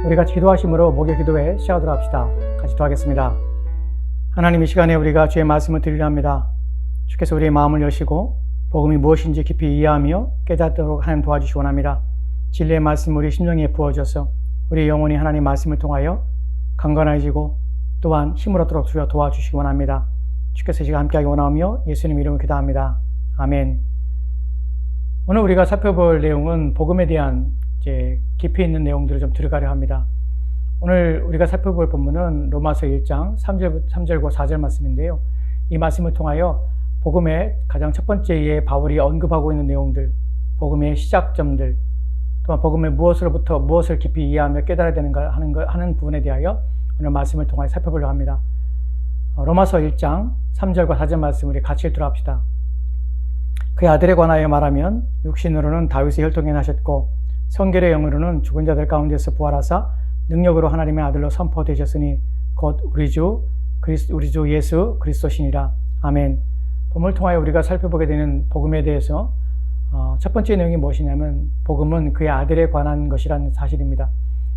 우리 같이 기도하심으로 목요 기도회 시작하도록 합시다. 같이 기도하겠습니다. 하나님, 이 시간에 우리가 주의 말씀을 드리려 합니다. 주께서 우리의 마음을 여시고 복음이 무엇인지 깊이 이해하며 깨닫도록 하나님 도와주시기 원합니다. 진리의 말씀 우리 심령에 부어져서 우리 영혼이 하나님 말씀을 통하여 강건해지고 또한 힘을 얻도록 주여 도와주시기 원합니다. 주께서 이 시간 함께하기 원하며 예수님 이름으로 기도합니다. 아멘. 오늘 우리가 살펴볼 내용은 복음에 대한 깊이 있는 내용들을 좀 들어가려 합니다. 오늘 우리가 살펴볼 본문은 로마서 1장 3절과 4절 말씀인데요. 이 말씀을 통하여 복음의 가장 첫 번째에 바울이 언급하고 있는 내용들, 복음의 시작점들, 또한 복음의 무엇으로부터 무엇을 깊이 이해하며 깨달아야 되는가 하는 부분에 대하여 오늘 말씀을 통하여 살펴보려고 합니다. 로마서 1장 3절과 4절 말씀 우리 같이 읽도록 합시다. 그의 아들에 관하여 말하면 육신으로는 다윗의 혈통에 나셨고 성결의 영으로는 죽은 자들 가운데서 부활하사 능력으로 하나님의 아들로 선포되셨으니 곧 우리 주 예수 그리스도시니라. 아멘. 본문을 통하여 우리가 살펴보게 되는 복음에 대해서 첫 번째 내용이 무엇이냐면 복음은 그의 아들에 관한 것이라는 사실입니다.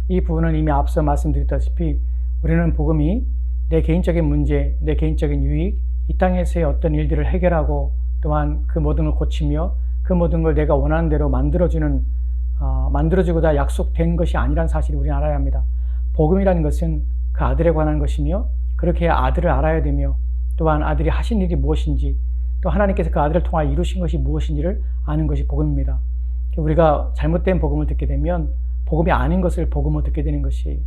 이 부분은 이미 앞서 말씀드렸다시피 우리는 복음이 내 개인적인 문제, 내 개인적인 유익, 이 땅에서의 어떤 일들을 해결하고 또한 그 모든 걸 고치며 그 모든 걸 내가 원하는 대로 만들어지고 다 약속된 것이 아니라는 사실을 우리는 알아야 합니다. 복음이라는 것은 그 아들에 관한 것이며 그렇게 아들을 알아야 되며 또한 아들이 하신 일이 무엇인지 또 하나님께서 그 아들을 통하여 이루신 것이 무엇인지를 아는 것이 복음입니다. 우리가 잘못된 복음을 듣게 되면 복음이 아닌 것을 복음으로 듣게 되는 것이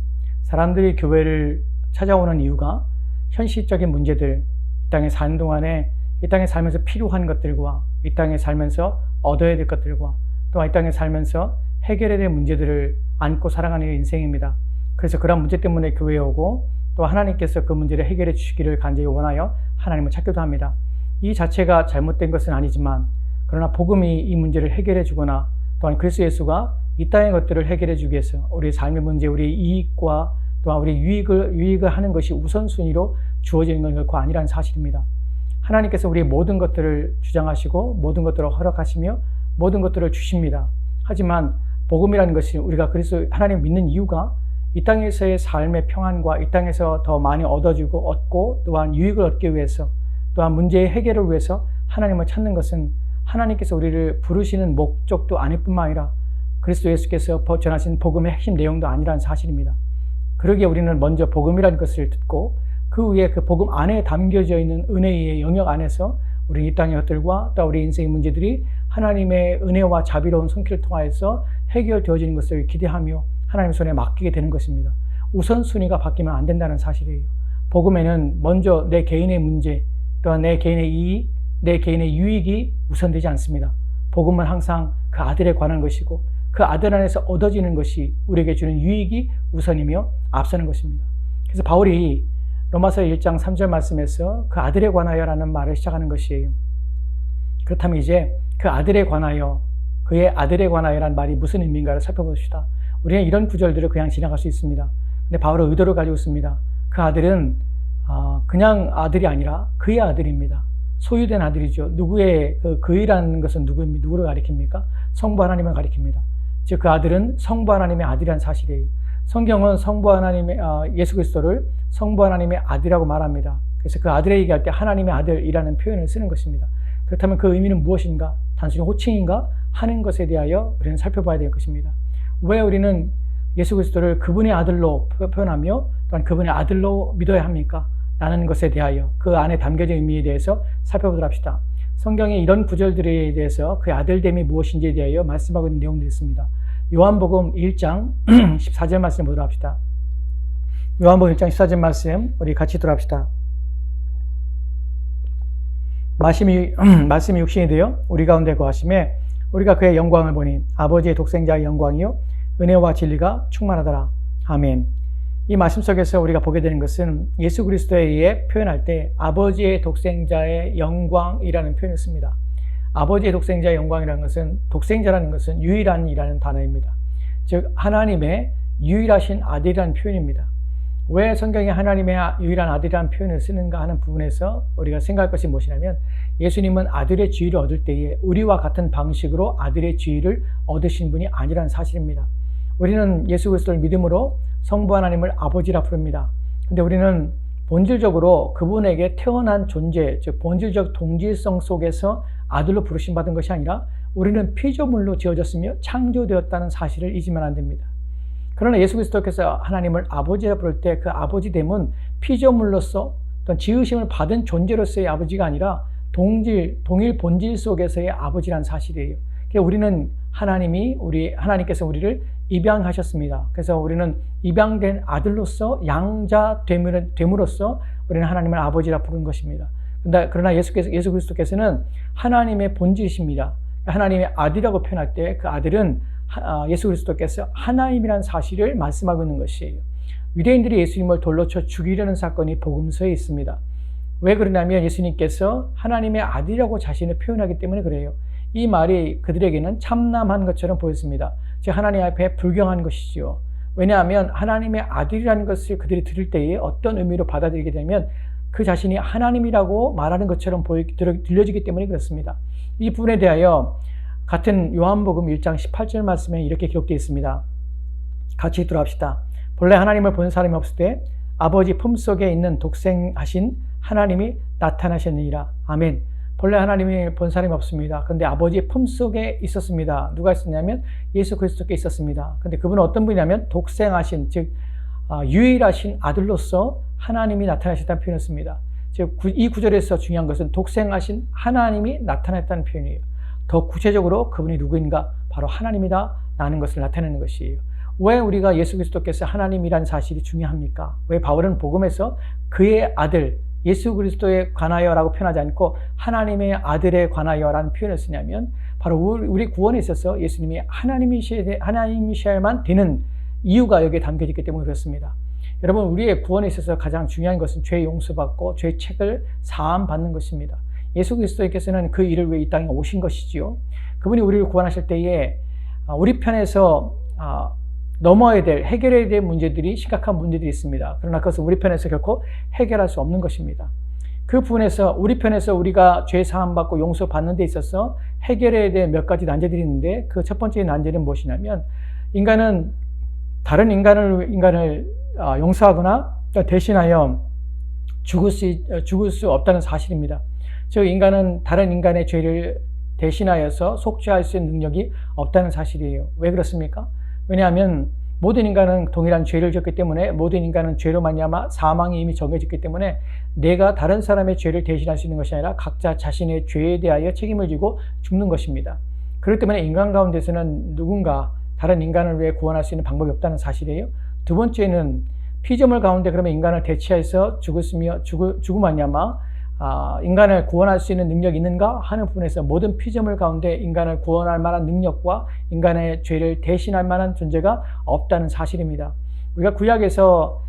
사람들이 교회를 찾아오는 이유가 현실적인 문제들, 이 땅에 사는 동안에 이 땅에 살면서 필요한 것들과 이 땅에 살면서 얻어야 될 것들과 또한 이 땅에 살면서 해결해야 될 문제들을 안고 살아가는 인생입니다. 그래서 그런 문제 때문에 교회에 오고 또 하나님께서 그 문제를 해결해 주시기를 간절히 원하여 하나님을 찾기도 합니다. 이 자체가 잘못된 것은 아니지만 그러나 복음이 이 문제를 해결해 주거나 또한 그리스도 예수가 이 땅의 것들을 해결해 주기 위해서 우리의 삶의 문제, 우리의 이익과 또한 우리 유익을 하는 것이 우선순위로 주어지는 건 결코 아니라는 사실입니다. 하나님께서 우리의 모든 것들을 주장하시고 모든 것들을 허락하시며 모든 것들을 주십니다. 하지만 복음이라는 것이 우리가 그리스도 하나님 믿는 이유가 이 땅에서의 삶의 평안과 이 땅에서 더 많이 얻고 또한 유익을 얻기 위해서 또한 문제의 해결을 위해서 하나님을 찾는 것은 하나님께서 우리를 부르시는 목적도 아닐 뿐만 아니라 그리스도 예수께서 전하신 복음의 핵심 내용도 아니라는 사실입니다. 그러기에 우리는 먼저 복음이라는 것을 듣고 그 위에 그 복음 안에 담겨져 있는 은혜의 영역 안에서 우리 이 땅의 것들과 또 우리 인생의 문제들이 하나님의 은혜와 자비로운 손길을 통하여서 해결되어지는 것을 기대하며 하나님 손에 맡기게 되는 것입니다. 우선순위가 바뀌면 안 된다는 사실이에요. 복음에는 먼저 내 개인의 문제, 또한 내 개인의 이익, 내 개인의 유익이 우선되지 않습니다. 복음은 항상 그 아들에 관한 것이고 그 아들 안에서 얻어지는 것이 우리에게 주는 유익이 우선이며 앞서는 것입니다. 그래서 바울이 로마서 1장 3절 말씀에서 그 아들에 관하여라는 말을 시작하는 것이에요. 그렇다면 이제 그 아들에 관하여, 그의 아들에 관하여라는 말이 무슨 의미인가를 살펴봅시다. 우리는 이런 구절들을 그냥 지나갈 수 있습니다. 근데 바울은 의도를 가지고 있습니다. 그 아들은 그냥 아들이 아니라 그의 아들입니다. 소유된 아들이죠. 누구의 그이라는 것은 누구를 가리킵니까? 성부 하나님을 가리킵니다. 즉 그 아들은 성부 하나님의 아들이라는 사실이에요. 성경은 성부 하나님의 예수 그리스도를 성부 하나님의 아들이라고 말합니다. 그래서 그 아들에 얘기할 때 하나님의 아들이라는 표현을 쓰는 것입니다. 그렇다면 그 의미는 무엇인가? 단순히 호칭인가? 하는 것에 대하여 우리는 살펴봐야 될 것입니다. 왜 우리는 예수 그리스도를 그분의 아들로 표현하며 또한 그분의 아들로 믿어야 합니까? 라는 것에 대하여 그 안에 담겨진 의미에 대해서 살펴보도록 합시다. 성경의 이런 구절들에 대해서 그의 아들됨이 무엇인지에 대하여 말씀하고 있는 내용들이 있습니다. 요한복음 1장 14절 말씀 보도록 합시다. 요한복음 1장 14절 말씀 우리 같이 들어갑시다. 말씀이 육신이 되어 우리 가운데 거하심에 우리가 그의 영광을 보니 아버지의 독생자의 영광이요 은혜와 진리가 충만하더라. 아멘. 이 말씀 속에서 우리가 보게 되는 것은 예수 그리스도에 의해 표현할 때 아버지의 독생자의 영광이라는 표현을 씁니다. 아버지의 독생자의 영광이라는 것은 독생자라는 것은 유일한이라는 단어입니다. 즉 하나님의 유일하신 아들이라는 표현입니다. 왜 성경에 하나님의 유일한 아들이라는 표현을 쓰는가 하는 부분에서 우리가 생각할 것이 무엇이냐면 예수님은 아들의 지위를 얻을 때에 우리와 같은 방식으로 아들의 지위를 얻으신 분이 아니라는 사실입니다. 우리는 예수 그리스도를 믿음으로 성부 하나님을 아버지라 부릅니다. 근데 우리는 본질적으로 그분에게 태어난 존재, 즉 본질적 동질성 속에서 아들로 부르심받은 것이 아니라 우리는 피조물로 지어졌으며 창조되었다는 사실을 잊으면 안 됩니다. 그러나 예수 그리스도께서 하나님을 아버지라 부를 때 그 아버지됨은 피조물로서 또는 지으심을 받은 존재로서의 아버지가 아니라 동일 본질 속에서의 아버지란 사실이에요. 그러니까 우리는 하나님께서 우리를 입양하셨습니다. 그래서 우리는 입양된 아들로서 양자됨으로써 우리는 하나님을 아버지라 부르는 것입니다. 그러나 예수 그리스도께서는 하나님의 본질이십니다. 하나님의 아들이라고 표현할 때 그 아들은 예수 그리스도께서 하나님이라는 사실을 말씀하고 있는 것이에요. 유대인들이 예수님을 돌로 쳐 죽이려는 사건이 복음서에 있습니다. 왜 그러냐면 예수님께서 하나님의 아들이라고 자신을 표현하기 때문에 그래요. 이 말이 그들에게는 참남한 것처럼 보였습니다. 즉 하나님 앞에 불경한 것이지요. 왜냐하면 하나님의 아들이라는 것을 그들이 들을 때에 어떤 의미로 받아들이게 되면 그 자신이 하나님이라고 말하는 것처럼 들려지기 때문에 그렇습니다. 이 부분에 대하여 같은 요한복음 1장 18절 말씀에 이렇게 기록되어 있습니다. 같이 읽도록 합시다. 본래 하나님을 본 사람이 없을 때 아버지 품속에 있는 독생하신 하나님이 나타나셨느니라. 아멘. 본래 하나님이 본 사람이 없습니다. 그런데 아버지의 품속에 있었습니다. 누가 있었냐면 예수 그리스도께 있었습니다. 그런데 그분은 어떤 분이냐면 독생하신, 즉 유일하신 아들로서 하나님이 나타나셨다는 표현을 씁니다. 즉 이 구절에서 중요한 것은 독생하신 하나님이 나타났다는 표현이에요. 더 구체적으로 그분이 누구인가? 바로 하나님이다 라는 것을 나타내는 것이에요. 왜 우리가 예수 그리스도께서 하나님이라는 사실이 중요합니까? 왜 바울은 복음에서 그의 아들 예수 그리스도에 관하여라고 표현하지 않고 하나님의 아들에 관하여라는 표현을 쓰냐면 바로 우리 구원에 있어서 예수님이 하나님이셔야만 되는 이유가 여기에 담겨져 있기 때문에 그렇습니다. 여러분, 우리의 구원에 있어서 가장 중요한 것은 죄 용서받고 죄 책을 사함받는 것입니다. 예수 그리스도께서는 그 일을 위해 이 땅에 오신 것이지요. 그분이 우리를 구원하실 때에 우리 편에서 넘어야 될, 해결해야 될 문제들이 심각한 문제들이 있습니다. 그러나 그것은 우리 편에서 결코 해결할 수 없는 것입니다. 그 부분에서 우리 편에서 우리가 죄 사함받고 용서받는 데 있어서 해결해야 될 몇 가지 난제들이 있는데 그 첫 번째 난제는 무엇이냐면 인간은 다른 인간을 용서하거나 대신하여 죽을 수 없다는 사실입니다. 즉 인간은 다른 인간의 죄를 대신하여서 속죄할 수 있는 능력이 없다는 사실이에요. 왜 그렇습니까? 왜냐하면 모든 인간은 동일한 죄를 졌기 때문에 모든 인간은 죄로 말미암아 사망이 이미 정해졌기 때문에 내가 다른 사람의 죄를 대신할 수 있는 것이 아니라 각자 자신의 죄에 대하여 책임을 지고 죽는 것입니다. 그렇기 때문에 인간 가운데서는 누군가 다른 인간을 위해 구원할 수 있는 방법이 없다는 사실이에요. 두 번째는 피조물 가운데 그러면 인간을 대체해서 죽음 말미암아 인간을 구원할 수 있는 능력이 있는가 하는 부분에서 모든 피조물 가운데 인간을 구원할 만한 능력과 인간의 죄를 대신할 만한 존재가 없다는 사실입니다. 우리가 구약에서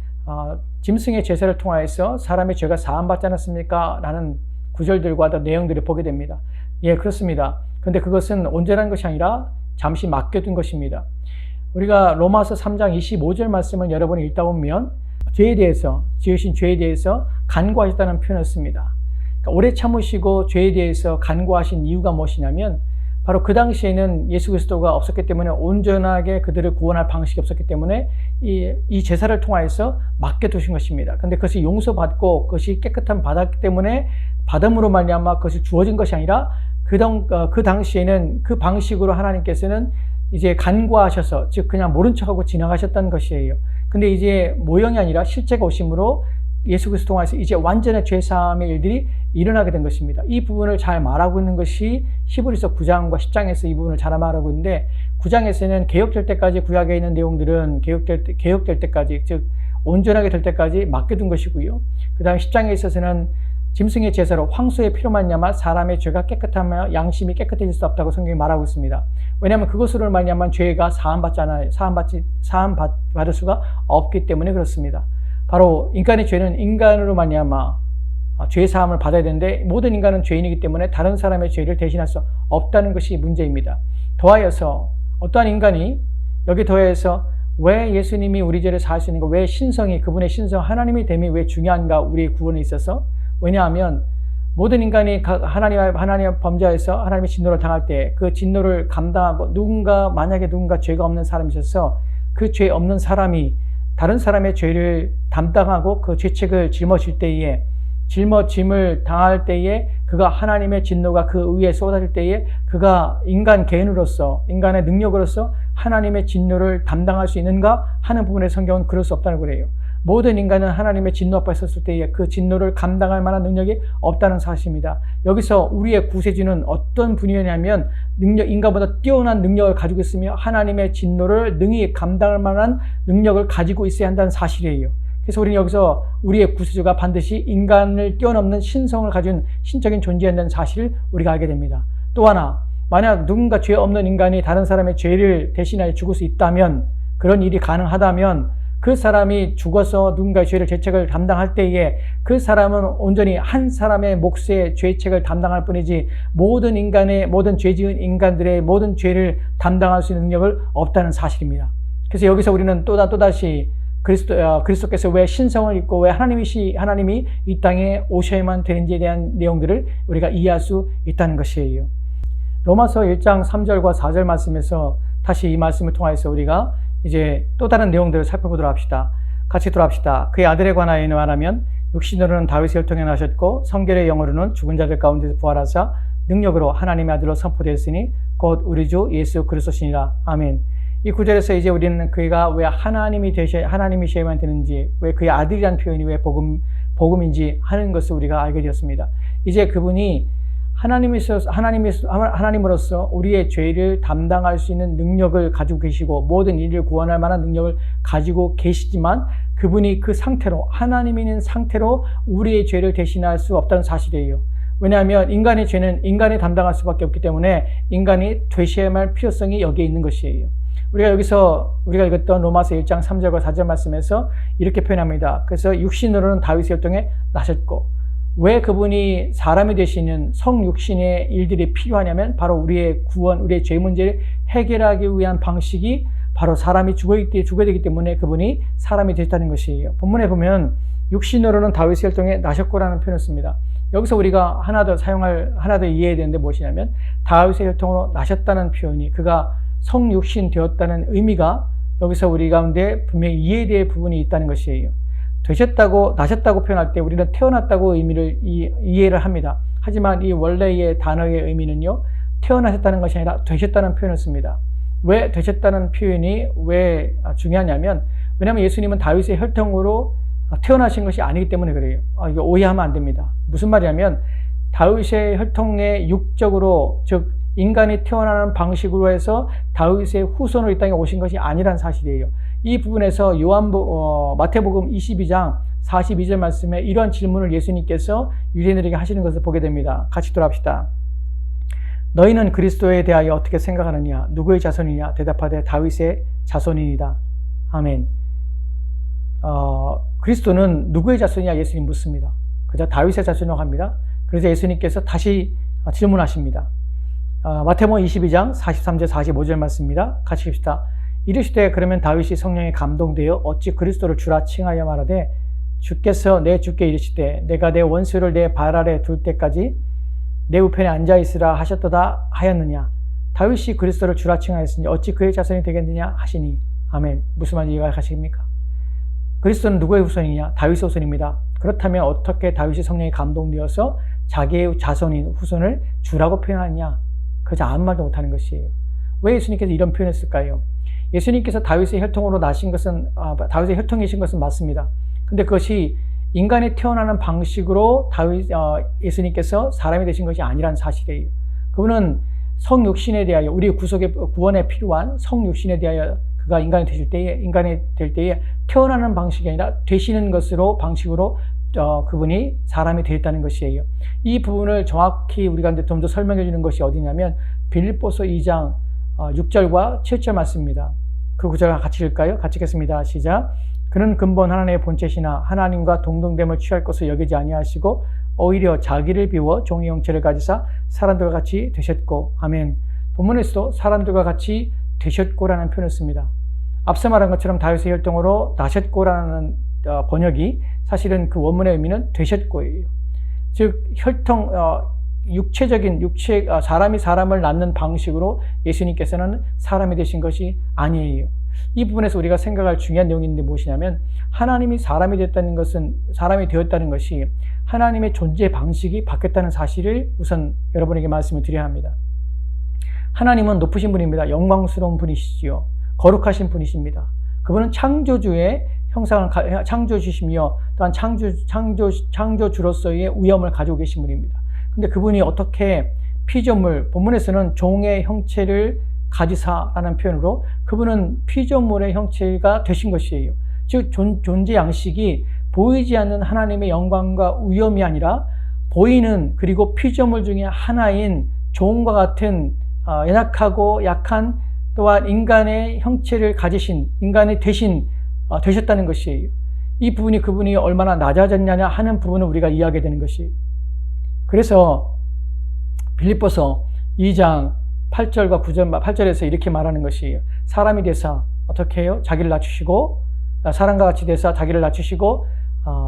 짐승의 제사를 통하여서 사람의 죄가 사함받지 않았습니까? 라는 구절들과 내용들을 보게 됩니다. 예, 그렇습니다. 그런데 그것은 온전한 것이 아니라 잠시 맡겨둔 것입니다. 우리가 로마서 3장 25절 말씀을 여러분이 읽다 보면 지으신 죄에 대해서 간구하셨다는 표현을 씁니다. 그러니까 오래 참으시고 죄에 대해서 간구하신 이유가 무엇이냐면 바로 그 당시에는 예수 그리스도가 없었기 때문에 온전하게 그들을 구원할 방식이 없었기 때문에 이 제사를 통하여서 맡겨두신 것입니다. 그런데 그것이 용서받고 그것이 깨끗한 받았기 때문에 받음으로 말미암아 그것이 주어진 것이 아니라 그 당시에는 그 방식으로 하나님께서는 이제 간구하셔서 즉 그냥 모른 척하고 지나가셨다는 것이에요. 근데 이제 모형이 아니라 실제가 오심으로 예수 그리스도 통해서 이제 완전한 죄사함의 일들이 일어나게 된 것입니다. 이 부분을 잘 말하고 있는 것이 히브리서 9장과 10장에서 이 부분을 잘 말하고 있는데 9장에서는 개혁될 때까지 구약에 있는 내용들은 개혁될 때까지 즉 온전하게 될 때까지 맡겨둔 것이고요. 그 다음에 10장에 있어서는 짐승의 제사로 황소의 피로 말미암아 사람의 죄가 깨끗하며 양심이 깨끗해질 수 없다고 성경이 말하고 있습니다. 왜냐하면 그것으로 말미암아 죄가 사함받을 수가 없기 때문에 그렇습니다. 바로 인간의 죄는 인간으로 말미암아 죄 사함을 받아야 되는데 모든 인간은 죄인이기 때문에 다른 사람의 죄를 대신할 수 없다는 것이 문제입니다. 더하여서 어떠한 인간이 여기 더해서 왜 예수님이 우리 죄를 사할 수 있는가, 왜 그분의 신성 하나님의 됨이 왜 중요한가 우리의 구원에 있어서. 왜냐하면 모든 인간이 하나님 범죄에서 하나님의 진노를 당할 때 그 진노를 감당하고 만약에 누군가 죄가 없는 사람이 있어서 그 죄 없는 사람이 다른 사람의 죄를 담당하고 그 죄책을 짊어질 때에, 짊어짐을 당할 때에, 그가 하나님의 진노가 그 위에 쏟아질 때에 그가 인간 개인으로서, 인간의 능력으로서 하나님의 진노를 담당할 수 있는가 하는 부분에 성경은 그럴 수 없다는 거예요. 모든 인간은 하나님의 진노 앞에 섰을 때에 그 진노를 감당할 만한 능력이 없다는 사실입니다. 여기서 우리의 구세주는 어떤 분이냐면 인간보다 뛰어난 능력을 가지고 있으며 하나님의 진노를 능히 감당할 만한 능력을 가지고 있어야 한다는 사실이에요. 그래서 우리는 여기서 우리의 구세주가 반드시 인간을 뛰어넘는 신성을 가진 신적인 존재한다는 사실을 우리가 알게 됩니다. 또 하나, 만약 누군가 죄 없는 인간이 다른 사람의 죄를 대신하여 죽을 수 있다면, 그런 일이 가능하다면 그 사람이 죽어서 누군가의 죄를 죄책을 담당할 때에 그 사람은 온전히 한 사람의 몫의 죄책을 담당할 뿐이지 모든 인간의, 모든 죄 지은 인간들의 모든 죄를 담당할 수 있는 능력을 없다는 사실입니다. 그래서 여기서 우리는 또다시 그리스도께서 왜 신성을 입고 왜 하나님이 이 땅에 오셔야만 되는지에 대한 내용들을 우리가 이해할 수 있다는 것이에요. 로마서 1장 3절과 4절 말씀에서 다시 이 말씀을 통해서 우리가 이제 또 다른 내용들을 살펴보도록 합시다. 같이 돌아갑시다. 그의 아들에 관하여 말하면 육신으로는 다윗의 혈통에 나셨고 성결의 영으로는 죽은 자들 가운데서 부활하사 능력으로 하나님의 아들로 선포되었으니 곧 우리 주 예수 그리스도시니라. 아멘. 이 구절에서 이제 우리는 그가 왜 하나님이셔야만 되는지, 왜 그의 아들이라는 표현이 왜 복음인지 하는 것을 우리가 알게 되었습니다. 이제 그분이 하나님으로서 우리의 죄를 담당할 수 있는 능력을 가지고 계시고 모든 일을 구원할 만한 능력을 가지고 계시지만 그분이 그 상태로, 하나님이 있는 상태로 우리의 죄를 대신할 수 없다는 사실이에요. 왜냐하면 인간의 죄는 인간이 담당할 수밖에 없기 때문에 인간이 되셔야만 할 필요성이 여기에 있는 것이에요. 우리가 읽었던 로마서 1장 3절과 4절 말씀에서 이렇게 표현합니다. 그래서 육신으로는 다윗의 혈통에 나셨고, 왜 그분이 사람이 되시는 성육신의 일들이 필요하냐면 바로 우리의 구원, 우리의 죄 문제를 해결하기 위한 방식이 바로 사람이 죽어야 되기 때문에 그분이 사람이 되셨다는 것이에요. 본문에 보면 육신으로는 다윗의 혈통에 나셨고라는 표현을 씁니다. 여기서 우리가 하나 더 이해해야 되는데 무엇이냐면 다윗의 혈통으로 나셨다는 표현이 그가 성육신 되었다는 의미가 여기서 우리 가운데 분명히 이해될 부분이 있다는 것이에요. 나셨다고 표현할 때 우리는 태어났다고 의미를 이해를 합니다. 하지만 이 원래의 단어의 의미는요, 태어나셨다는 것이 아니라 되셨다는 표현을 씁니다. 왜 되셨다는 표현이 왜 중요하냐면, 왜냐하면 예수님은 다윗의 혈통으로 태어나신 것이 아니기 때문에 그래요. 이거 오해하면 안 됩니다. 무슨 말이냐면 다윗의 혈통의 육적으로, 즉 인간이 태어나는 방식으로 해서 다윗의 후손으로 이 땅에 오신 것이 아니라는 사실이에요. 이 부분에서 마태복음 22장 42절 말씀에 이런 질문을 예수님께서 유대인들에게 하시는 것을 보게 됩니다. 같이 돌아갑시다. 너희는 그리스도에 대하여 어떻게 생각하느냐? 누구의 자손이냐? 대답하되 다윗의 자손이니이다. 아멘. 그리스도는 누구의 자손이냐? 예수님 묻습니다. 그저 다윗의 자손이라고 합니다. 그래서 예수님께서 다시 질문하십니다. 마태복음 22장 43절 45절 말씀입니다. 같이 읽읍시다. 이르시되 그러면 다윗이 성령에 감동되어 어찌 그리스도를 주라 칭하여 말하되 주께서 내 주께 이르시되 내가 내 원수를 내 발 아래 둘 때까지 내 우편에 앉아 있으라 하셨도다 하였느냐? 다윗이 그리스도를 주라 칭하였으니 어찌 그의 자손이 되겠느냐 하시니. 아멘. 무슨 말인지 이해하십니까? 그리스도는 누구의 후손이냐? 다윗의 후손입니다. 그렇다면 어떻게 다윗이 성령에 감동되어서 자기의 자손인 후손을 주라고 표현하느냐? 그저 아무 말도 못하는 것이에요. 왜 예수님께서 이런 표현을 했을까요? 예수님께서 다윗의 혈통으로 나신 것은, 다윗의 혈통이신 것은 맞습니다. 근데 그것이 인간이 태어나는 방식으로 예수님께서 사람이 되신 것이 아니라는 사실이에요. 그분은 성육신에 대하여, 우리 구원에 필요한 성육신에 대하여 그가 인간이 될 때에 태어나는 방식이 아니라 되시는 방식으로 그분이 사람이 되었다는 것이에요. 이 부분을 정확히 우리가 좀 더 설명해 주는 것이 어디냐면 빌립보서 2장 6절과 7절 말씀입니다. 그 구절 같이 읽을까요? 같이 읽겠습니다. 시작. 그는 근본 하나님의 본체시나 하나님과 동등됨을 취할 것을 여기지 아니하시고 오히려 자기를 비워 종의 형체를 가지사 사람들과 같이 되셨고. 아멘. 본문에서도 사람들과 같이 되셨고라는 표현을 씁니다. 앞서 말한 것처럼 다윗의 혈통으로 나셨고라는 번역이 사실은 그 원문의 의미는 되셨고예요. 즉 사람이 사람을 낳는 방식으로 예수님께서는 사람이 되신 것이 아니에요. 이 부분에서 우리가 생각할 중요한 내용이 있는데 무엇이냐면 하나님이 사람이 되었다는 것이 하나님의 존재 방식이 바뀌었다는 사실을 우선 여러분에게 말씀을 드려야 합니다. 하나님은 높으신 분입니다. 영광스러운 분이시지요. 거룩하신 분이십니다. 그분은 창조주의 형상을 창조주시며 또한 창조주로서의 위엄을 가지고 계신 분입니다. 근데 그분이 어떻게 피조물, 본문에서는 종의 형체를 가지사라는 표현으로 그분은 피조물의 형체가 되신 것이에요. 즉 존재 양식이 보이지 않는 하나님의 영광과 위엄이 아니라 보이는 그리고 피조물 중에 하나인 종과 같은 연약하고 약한 또한 인간의 형체를 가지신 인간의 되셨다는 것이에요. 이 부분이 그분이 얼마나 낮아졌냐 하는 부분을 우리가 이해하게 되는 것이에요. 그래서 빌립보서 2장 8절과 9절, 8절에서 이렇게 말하는 것이에요. 사람이 되사 어떻게 해요? 자기를 낮추시고 사람과 같이 되사 자기를 낮추시고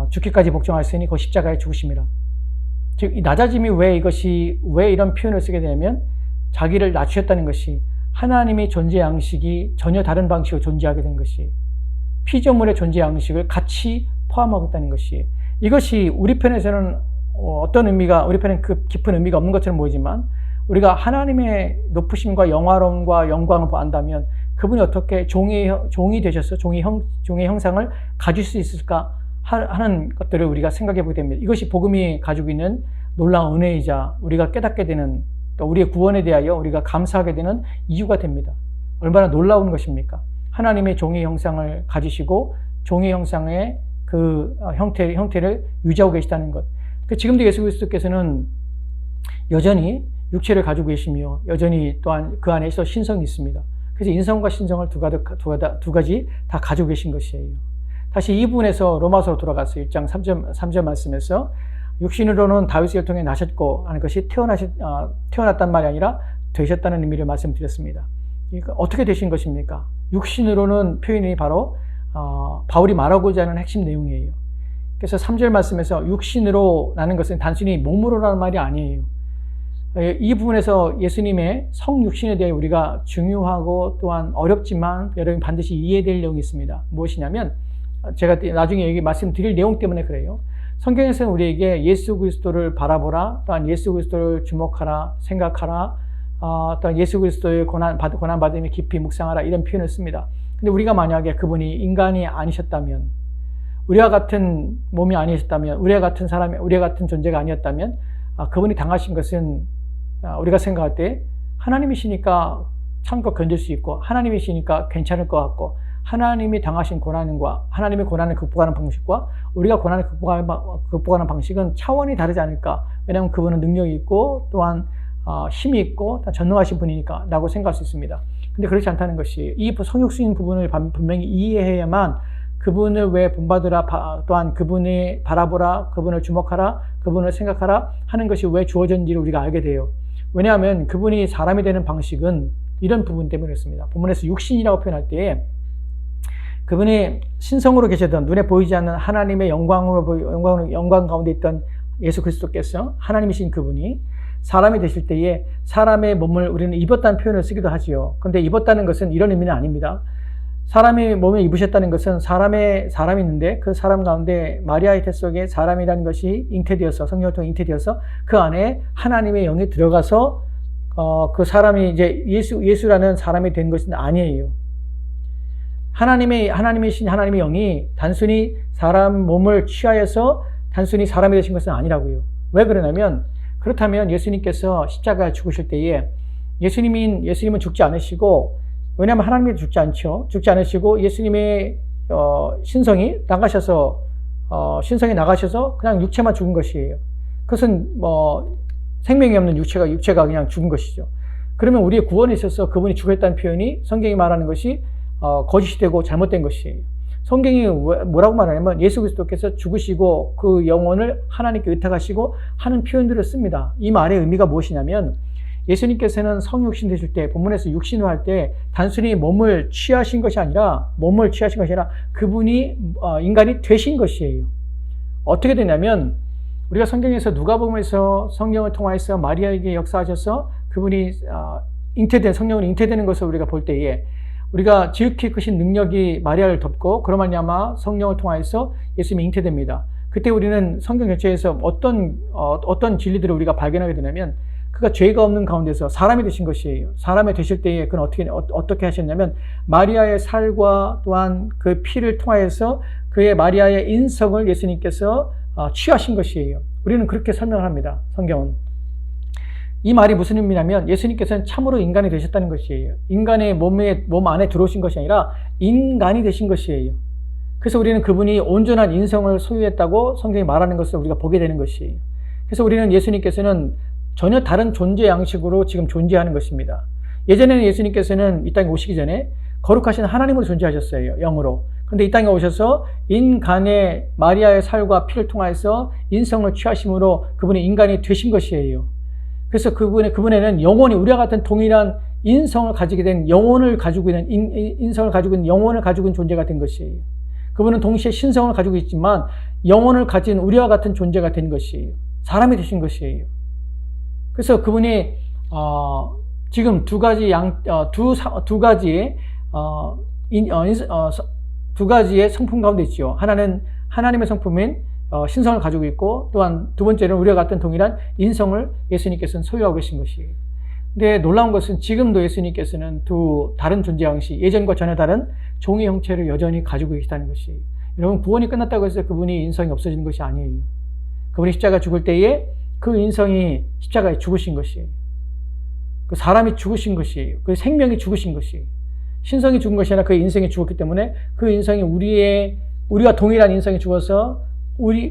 죽기까지 복종하였으니 그 십자가에 죽으심이라. 즉 이 낮아짐이 왜 이런 표현을 쓰게 되냐면 자기를 낮추셨다는 것이 하나님의 존재 양식이 전혀 다른 방식으로 존재하게 된 것이 피조물의 존재 양식을 같이 포함하고 있다는 것이 이것이 우리 편에서는 어떤 의미가 우리 편엔 그 깊은 의미가 없는 것처럼 보이지만 우리가 하나님의 높으심과 영화로움과 영광을 안다면 그분이 어떻게 종이 되셔서 종의 형상을 가질 수 있을까 하는 것들을 우리가 생각해 보게 됩니다. 이것이 복음이 가지고 있는 놀라운 은혜이자 우리가 깨닫게 되는 또 우리의 구원에 대하여 우리가 감사하게 되는 이유가 됩니다. 얼마나 놀라운 것입니까? 하나님의 종의 형상을 가지시고 종의 형상의 그 형태를 유지하고 계시다는 것. 지금도 예수 그리스도께서는 여전히 육체를 가지고 계시며 여전히 또한 그 안에서 신성이 있습니다. 그래서 인성과 신성을 두 가지 다 가지고 계신 것이에요. 다시 이 부분에서 로마서로 돌아가서 1장 3절 말씀에서 육신으로는 다윗을 통해 나셨고 하는 것이 태어났단 말이 아니라 되셨다는 의미를 말씀드렸습니다. 어떻게 되신 것입니까? 육신으로는 표현이 바로 바울이 말하고자 하는 핵심 내용이에요. 그래서 3절 말씀에서 육신으로라는 것은 단순히 몸으로라는 말이 아니에요. 이 부분에서 예수님의 성육신에 대해 우리가 중요하고 또한 어렵지만 여러분이 반드시 이해될 내용이 있습니다. 무엇이냐면 제가 나중에 여기 말씀드릴 내용 때문에 그래요. 성경에서는 우리에게 예수 그리스도를 바라보라, 또한 예수 그리스도를 주목하라, 생각하라, 또한 예수 그리스도의 고난받음에 깊이 묵상하라 이런 표현을 씁니다. 근데 우리가 만약에 그분이 인간이 아니셨다면, 우리와 같은 몸이 아니셨다면, 우리와 같은 사람이, 우리와 같은 존재가 아니었다면 그분이 당하신 것은 우리가 생각할 때 하나님이시니까 참고 견딜 수 있고 하나님이시니까 괜찮을 것 같고 하나님이 당하신 고난과 하나님의 고난을 극복하는 방식과 우리가 고난을 극복하는 방식은 차원이 다르지 않을까. 왜냐하면 그분은 능력이 있고 또한 힘이 있고 전능하신 분이니까 라고 생각할 수 있습니다. 근데 그렇지 않다는 것이 이 성육신 부분을 분명히 이해해야만 그분을 왜 본받으라, 또한 그분을 바라보라, 그분을 주목하라, 그분을 생각하라 하는 것이 왜 주어졌는지를 우리가 알게 돼요. 왜냐하면 그분이 사람이 되는 방식은 이런 부분 때문에 그렇습니다. 본문에서 육신이라고 표현할 때 그분이 신성으로 계시던 눈에 보이지 않는 하나님의 영광 가운데 있던 예수 그리스도께서 하나님이신 그분이 사람이 되실 때에 사람의 몸을 우리는 입었다는 표현을 쓰기도 하지요. 그런데 입었다는 것은 이런 의미는 아닙니다. 사람의 몸에 입으셨다는 것은 사람이 있는데 그 사람 가운데 마리아의 태 속에 사람이라는 것이 잉태되어서 성령을 통해 잉태되어서 그 안에 하나님의 영이 들어가서 그 사람이 이제 예수라는 사람이 된 것은 아니에요. 하나님이신 하나님의 영이 단순히 사람 몸을 취하여서 단순히 사람이 되신 것은 아니라고요. 왜 그러냐면 그렇다면 예수님께서 십자가에 죽으실 때에 예수님은 죽지 않으시고, 왜냐하면 하나님이 죽지 않죠. 죽지 않으시고 예수님의 신성이 나가셔서 그냥 육체만 죽은 것이에요. 그것은 생명이 없는 육체가 그냥 죽은 것이죠. 그러면 우리의 구원에 있어서 그분이 죽었다는 표현이 성경이 말하는 것이 거짓이 되고 잘못된 것이에요. 성경이 뭐라고 말하냐면 예수 그리스도께서 죽으시고 그 영혼을 하나님께 의탁하시고 하는 표현들을 씁니다. 이 말의 의미가 무엇이냐면 예수님께서는 성육신 되실 때 본문에서 육신을 할 때 단순히 몸을 취하신 것이 아니라 그분이 인간이 되신 것이에요. 어떻게 되냐면 우리가 성경에서 누가복음에서 성령을 통하여서 마리아에게 역사하셔서 그분이 성령으로 잉태되는 것을 우리가 볼 때에 우리가 지극히 크신 능력이 마리아를 덮고 그로 말미암아 성령을 통하여서 예수님이 잉태됩니다. 그때 우리는 성경 전체에서 어떤 진리들을 우리가 발견하게 되냐면 그가 죄가 없는 가운데서 사람이 되신 것이에요. 사람이 되실 때에 그는 어떻게 하셨냐면 마리아의 살과 또한 그 피를 통하여서 그의 마리아의 인성을 예수님께서 취하신 것이에요. 우리는 그렇게 설명을 합니다. 성경은. 이 말이 무슨 의미냐면 예수님께서는 참으로 인간이 되셨다는 것이에요. 인간의 몸 안에 들어오신 것이 아니라 인간이 되신 것이에요. 그래서 우리는 그분이 온전한 인성을 소유했다고 성경이 말하는 것을 우리가 보게 되는 것이에요. 그래서 우리는 예수님께서는 전혀 다른 존재 양식으로 지금 존재하는 것입니다. 예전에는 예수님께서는 이 땅에 오시기 전에 거룩하신 하나님으로 존재하셨어요. 영으로. 그런데 이 땅에 오셔서 인간의 마리아의 살과 피를 통해서 인성을 취하심으로 그분이 인간이 되신 것이에요. 그래서 그분에는 영혼이 우리와 같은 동일한 인성을 가지게 된 영혼을 가지고 있는 인성을 가지고 있는 영혼을 가지고 있는 존재가 된 것이에요. 그분은 동시에 신성을 가지고 있지만 영혼을 가진 우리와 같은 존재가 된 것이에요. 사람이 되신 것이에요. 그래서 그분이 지금 두 가지의 성품 가운데 있죠. 하나는 하나님의 성품인 신성을 가지고 있고 또한 두 번째는 우리와 같은 동일한 인성을 예수님께서는 소유하고 계신 것이에요. 근데 놀라운 것은 지금도 예수님께서는 두 다른 존재 양식, 예전과 전혀 다른 종의 형체를 여전히 가지고 계시다는 것이에요. 여러분, 구원이 끝났다고 해서 그분이 인성이 없어지는 것이 아니에요. 그분이 십자가 죽을 때에 그 인성이 십자가에 죽으신 것이에요. 그 사람이 죽으신 것이에요. 그 생명이 죽으신 것이에요. 신성이 죽은 것이 아니라 그 인성이 죽었기 때문에 그 인성이 우리와 동일한 인성이 죽어서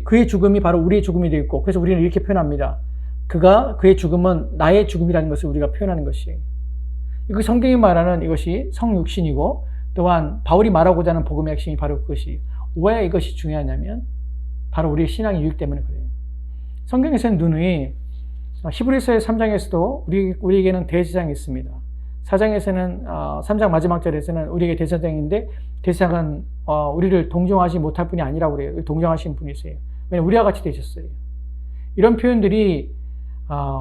그의 죽음이 바로 우리의 죽음이 되어 있고, 그래서 우리는 이렇게 표현합니다. 그의 죽음은 나의 죽음이라는 것을 우리가 표현하는 것이에요. 그 성경이 말하는 이것이 성육신이고 또한 바울이 말하고자 하는 복음의 핵심이 바로 그것이에요. 왜 이것이 중요하냐면 바로 우리의 신앙의 유익 때문에 그래요. 성경에서는 누누이 히브리서의 3장에서도 우리에게는 대제사장이 있습니다. 4장에서는 3장 마지막 절에서는 우리에게 대제사장인데 대제사장은 우리를 동정하지 못할 분이 아니라고 그래요. 동정하신 분이세요. 왜냐하면 우리와 같이 되셨어요. 이런 표현들이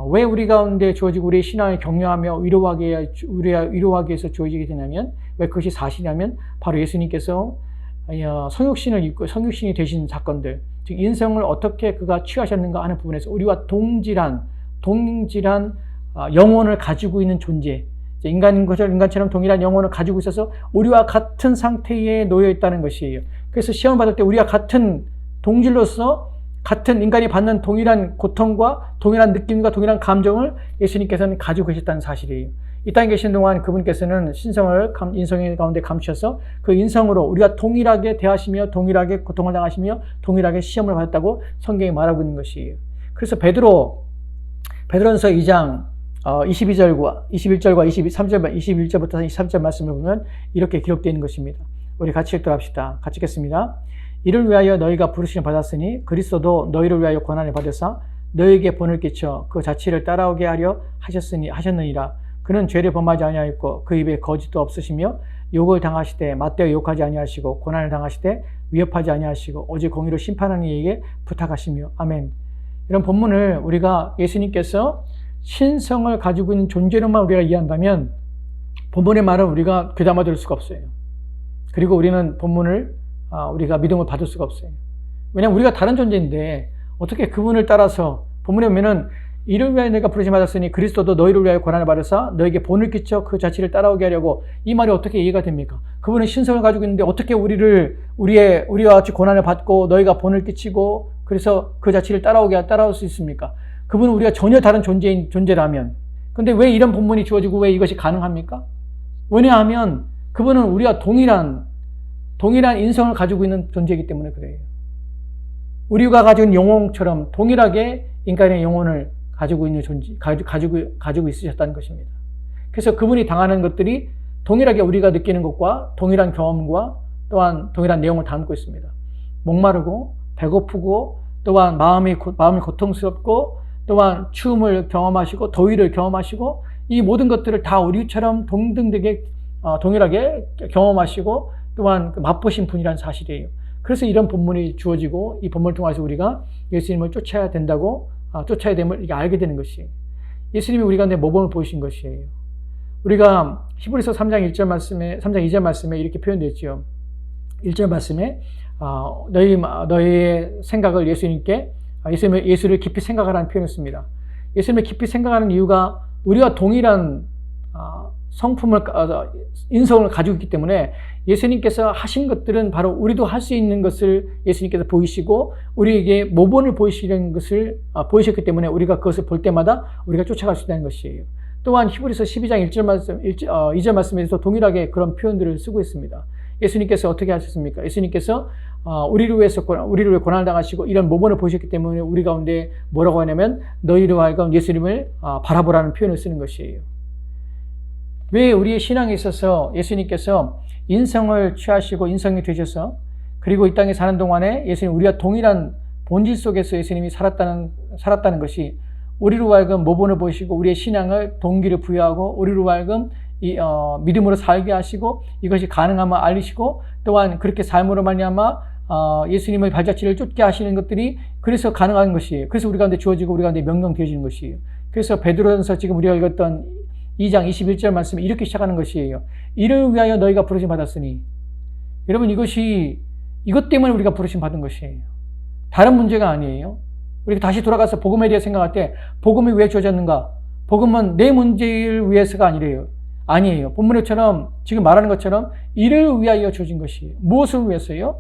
왜 우리 가운데 주어지고 우리의 신앙을 격려하며 위로하기 위해서 주어지게 되냐면 왜 그것이 사실이냐면 바로 예수님께서 성육신을 입고 성육신이 되신 사건들, 즉 인성을 어떻게 그가 취하셨는가 하는 부분에서 우리와 동질한 영혼을 가지고 있는 존재, 인간처럼 동일한 영혼을 가지고 있어서 우리와 같은 상태에 놓여 있다는 것이에요. 그래서 시험을 받을 때 우리와 같은 동질로서 같은 인간이 받는 동일한 고통과 동일한 느낌과 동일한 감정을 예수님께서는 가지고 계셨다는 사실이에요. 이 땅에 계신 동안 그분께서는 신성을 인성의 가운데 감추셔서 그 인성으로 우리가 동일하게 대하시며 동일하게 고통을 당하시며 동일하게 시험을 받았다고 성경이 말하고 있는 것이에요. 그래서 베드로전서 2장 21절과 21절부터 23절 말씀을 보면 이렇게 기록되어 있는 것입니다. 우리 같이 읽도록 합시다. 같이 읽겠습니다. 이를 위하여 너희가 부르심을 받았으니 그리스도도 너희를 위하여 고난을 받으사 너희에게 본을 끼쳐 그 자취를 따라오게 하려 하셨느니라. 그는 죄를 범하지 아니하였고 그 입에 거짓도 없으시며 욕을 당하시되 맞대어 욕하지 아니하시고 고난을 당하시되 위협하지 아니하시고 오직 공의로 심판하는 이에게 부탁하시며. 아멘. 이런 본문을 우리가 예수님께서 신성을 가지고 있는 존재로만 우리가 이해한다면 본문의 말은 우리가 귀담아 들을 수가 없어요. 그리고 우리는 본문을 우리가 믿음을 받을 수가 없어요. 왜냐하면 우리가 다른 존재인데 어떻게 그분을 따라서 본문에 보면은 이를 위하여 너희가 부르심 받았으니 그리스도도 너희를 위하여 고난을 받으사 너에게 본을 끼쳐 그 자취를 따라오게 하려고. 이 말이 어떻게 이해가 됩니까? 그분은 신성을 가지고 있는데 어떻게 우리와 같이 고난을 받고 너희가 본을 끼치고 그래서 그 자취를 따라올 수 있습니까? 그분은 우리가 전혀 다른 존재라면. 근데 왜 이런 본문이 주어지고 왜 이것이 가능합니까? 왜냐하면 그분은 우리와 동일한 인성을 가지고 있는 존재이기 때문에 그래요. 우리가 가지고 있는 영혼처럼 동일하게 인간의 영혼을 가지고 있는 존재, 가지고 있으셨다는 것입니다. 그래서 그분이 당하는 것들이 동일하게 우리가 느끼는 것과 동일한 경험과 또한 동일한 내용을 담고 있습니다. 목마르고 배고프고 또한 마음이 고통스럽고 또한 추움을 경험하시고 더위를 경험하시고 이 모든 것들을 다 우리처럼 동일하게 경험하시고 또한 맛보신 분이라는 사실이에요. 그래서 이런 본문이 주어지고 이 본문을 통해서 우리가 예수님을 쫓아야 됨을 이게 알게 되는 것이에요. 예수님이 우리 가운데 모범을 보이신 것이에요. 우리가 히브리서 3장 1절 말씀에 3장 2절 말씀에 이렇게 표현되어 있죠. 1절 말씀에 너희의 생각을 예수를 깊이 생각하라는 표현을 씁니다. 예수님을 깊이 생각하는 이유가 우리와 동일한 성품을 인성을 가지고 있기 때문에 예수님께서 하신 것들은 바로 우리도 할 수 있는 것을 예수님께서 보이시고 우리에게 모본을 보이시는 것을 보이셨기 때문에 우리가 그것을 볼 때마다 우리가 쫓아갈 수 있다는 것이에요. 또한 히브리서 12장 2절 말씀에서 동일하게 그런 표현들을 쓰고 있습니다. 예수님께서 어떻게 하셨습니까? 예수님께서 우리를 위해 고난을 당하시고 이런 모본을 보셨기 때문에 우리 가운데 뭐라고 하냐면 너희로 하여금 예수님을 바라보라는 표현을 쓰는 것이에요. 왜 우리의 신앙에 있어서 예수님께서 인성을 취하시고 인성이 되셔서 그리고 이 땅에 사는 동안에 예수님 우리와 동일한 본질 속에서 예수님이 살았다는 것이 우리로 하여금 모본을 보시고 우리의 신앙을 동기를 부여하고 우리로 하여금 믿음으로 살게 하시고 이것이 가능함을 알리시고 또한 그렇게 삶으로 말미암아 예수님의 발자취를 쫓게 하시는 것들이 그래서 가능한 것이에요. 그래서 우리 가운데 주어지고 우리 가운데 명령되어지는 것이에요. 그래서 베드로전서 지금 우리가 읽었던 2장 21절 말씀이 이렇게 시작하는 것이에요. 이를 위하여 너희가 부르심 받았으니. 여러분 이것 때문에 우리가 부르심 받은 것이에요. 다른 문제가 아니에요. 우리가 다시 돌아가서 복음에 대해 생각할 때 복음이 왜 주어졌는가? 복음은 내 문제를 위해서가 아니에요. 본문처럼 지금 말하는 것처럼 이를 위하여 주어진 것이에요. 무엇을 위해서요?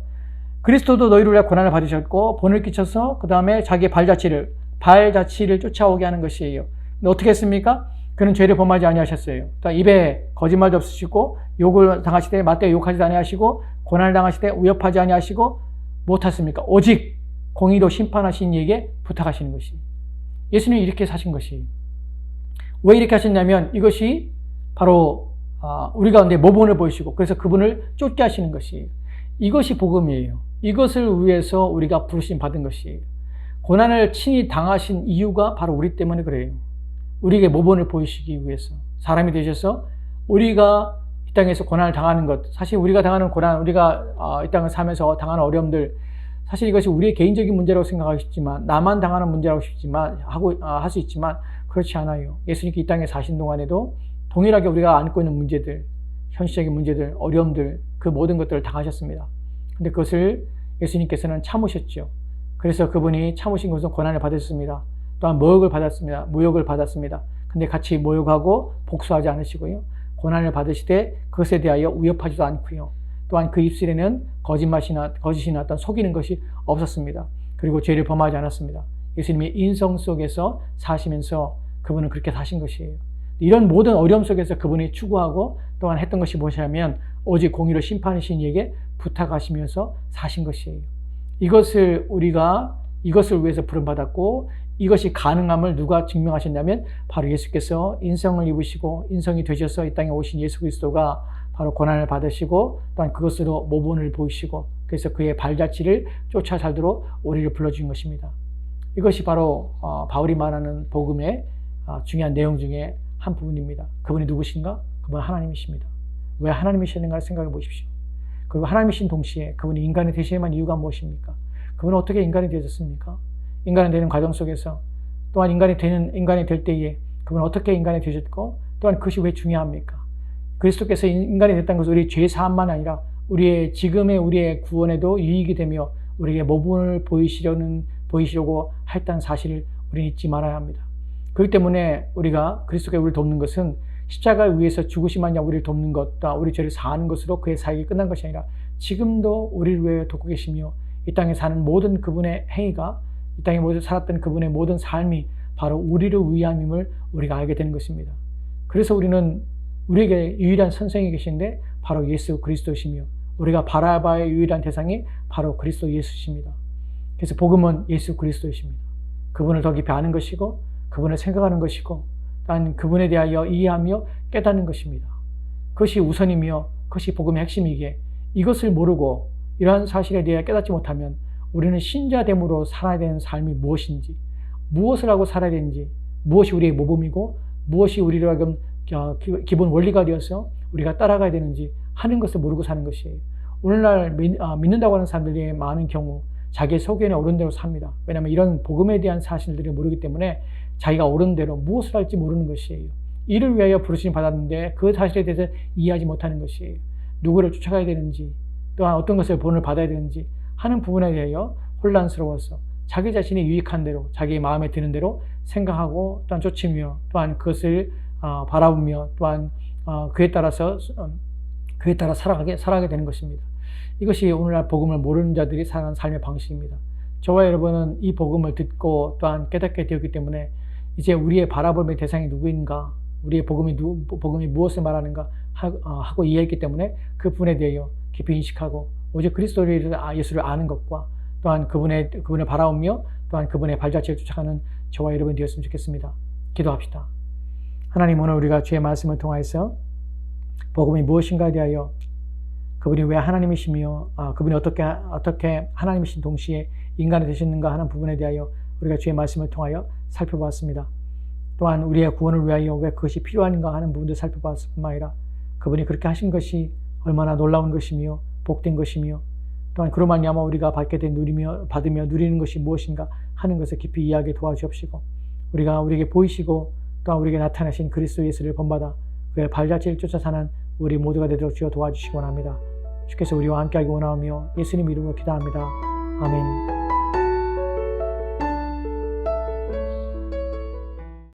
그리스도도 너희를 위하여 고난을 받으셨고 본을 끼쳐서 그 다음에 자기의 발자취를 쫓아오게 하는 것이에요. 근데 어떻게 했습니까? 그는 죄를 범하지 아니하셨어요. 입에 거짓말도 없으시고 욕을 당하시되 맞대 욕하지 아니하시고 고난을 당하시되 위협하지 아니하시고 무엇하십니까? 오직 공의로 심판하신 이에게 부탁하시는 것이. 예수님이 이렇게 사신 것이. 왜 이렇게 하셨냐면 이것이 바로 우리 가운데 모본을 보이시고 그래서 그분을 쫓게 하시는 것이. 이것이 복음이에요. 이것을 위해서 우리가 부르심 받은 것이에요. 고난을 친히 당하신 이유가 바로 우리 때문에 그래요. 우리에게 모본을 보이시기 위해서 사람이 되셔서 우리가 이 땅에서 고난을 당하는 것, 사실 우리가 당하는 고난, 우리가 이 땅을 살면서 당하는 어려움들, 사실 이것이 우리의 개인적인 문제라고 생각하시지만 나만 당하는 문제라고 할 수 있지만 그렇지 않아요. 예수님께 이 땅에 사신 동안에도 동일하게 우리가 안고 있는 문제들, 현실적인 문제들, 어려움들, 그 모든 것들을 당하셨습니다. 근데 그것을 예수님께서는 참으셨죠. 그래서 그분이 참으신 것은 고난을 받으셨습니다. 또한 모욕을 받았습니다. 근데 같이 모욕하고 복수하지 않으시고요. 고난을 받으시되 그것에 대하여 위협하지도 않고요. 또한 그 입술에는 거짓이 나왔던 속이는 것이 없었습니다. 그리고 죄를 범하지 않았습니다. 예수님의 인성 속에서 사시면서 그분은 그렇게 사신 것이에요. 이런 모든 어려움 속에서 그분이 추구하고 또한 했던 것이 무엇이냐면 오직 공의로 심판하신 이에게 부탁하시면서 사신 것이에요. 이것을 위해서 부름받았고 이것이 가능함을 누가 증명하셨냐면 바로 예수께서 인성을 입으시고 인성이 되셔서 이 땅에 오신 예수 그리스도가 바로 고난을 받으시고 또한 그것으로 모본을 보이시고 그래서 그의 발자취를 쫓아 살도록 우리를 불러주신 것입니다. 이것이 바로 바울이 말하는 복음의 중요한 내용 중에 한 부분입니다. 그분이 누구신가? 그분은 하나님이십니다. 왜 하나님이시는가 생각해 보십시오. 그리고 하나님이신 동시에 그분이 인간이 되셔야만 이유가 무엇입니까? 그분은 어떻게 인간이 되셨습니까? 인간이 되는 과정 속에서 또한 인간이 될 때에 그분은 어떻게 인간이 되셨고 또한 그것이 왜 중요합니까? 그리스도께서 인간이 됐다는 것은 우리 죄 사함만 아니라 우리의 구원에도 유익이 되며 우리에게 모본을 보이시려고 했다는 사실을 우리는 잊지 말아야 합니다. 그렇기 때문에 우리가 그리스도께 우리를 돕는 것은 십자가를 위해서 죽으심하냐 우리를 돕는 것, 또 우리 죄를 사하는 것으로 그의 사역이 끝난 것이 아니라 지금도 우리를 위해 돕고 계시며 이 땅에 사는 모든 그분의 행위가 이 땅에 살았던 그분의 모든 삶이 바로 우리를 위함임을 우리가 알게 되는 것입니다. 그래서 우리에게 유일한 선생이 계신데 바로 예수 그리스도시며 우리가 바라봐야 유일한 대상이 바로 그리스도 예수십니다. 그래서 복음은 예수 그리스도이십니다. 그분을 더 깊이 아는 것이고 그분을 생각하는 것이고 또한 그분에 대하여 이해하며 깨닫는 것입니다. 그것이 우선이며 그것이 복음의 핵심이기에 이것을 모르고 이러한 사실에 대해 깨닫지 못하면 우리는 신자됨으로 살아야 되는 삶이 무엇인지, 무엇을 하고 살아야 되는지, 무엇이 우리의 모범이고 무엇이 우리로 하여금 기본 원리가 되어서 우리가 따라가야 되는지 하는 것을 모르고 사는 것이에요. 오늘날 믿는다고 하는 사람들이 많은 경우 자기의 소견에 오른 대로 삽니다. 왜냐하면 이런 복음에 대한 사실들을 모르기 때문에 자기가 옳은 대로 무엇을 할지 모르는 것이에요. 이를 위하여 부르심을 받았는데 그 사실에 대해서 이해하지 못하는 것이 누구를 쫓아가야 되는지 또한 어떤 것을 본을 받아야 되는지 하는 부분에 대하여 혼란스러워서 자기 자신이 유익한 대로 자기 마음에 드는 대로 생각하고 또한 쫓으며 또한 그것을 바라보며 또한 그에 따라 살아가게 되는 것입니다. 이것이 오늘날 복음을 모르는 자들이 사는 삶의 방식입니다. 저와 여러분은 이 복음을 듣고 또한 깨닫게 되었기 때문에 이제 우리의 바라볼 대상이 누구인가, 우리의 복음이 무엇을 말하는가 하고 이해했기 때문에 그 부분에 대하여 깊이 인식하고 오직 그리스도를 예수를 아는 것과 또한 그분을 바라보며 또한 그분의 발자취를 쫓아가는 저와 여러분이 되었으면 좋겠습니다. 기도합시다. 하나님, 오늘 우리가 주의 말씀을 통하여서 복음이 무엇인가에 대하여 그분이 왜 하나님이시며 그분이 어떻게 하나님이신 동시에 인간이 되셨는가 하는 부분에 대하여 우리가 주의 말씀을 통하여 살펴보았습니다. 또한 우리의 구원을 위하여 왜 그것이 필요한가 하는 부분도 살펴봤을 뿐만 아니라 그분이 그렇게 하신 것이 얼마나 놀라운 것이며 복된 것이며 또한 그로 말미암아 우리가 받게 된 받으며 누리는 것이 무엇인가 하는 것을 깊이 이해하게 도와주옵시고 우리에게 보이시고 또한 우리에게 나타나신 그리스도 예수를 본받아 그의 발자취를 쫓아 사는 우리 모두가 되도록 주여 도와주시기 원합니다. 주께서 우리와 함께하기 원하며 예수님 이름으로 기도합니다. 아멘.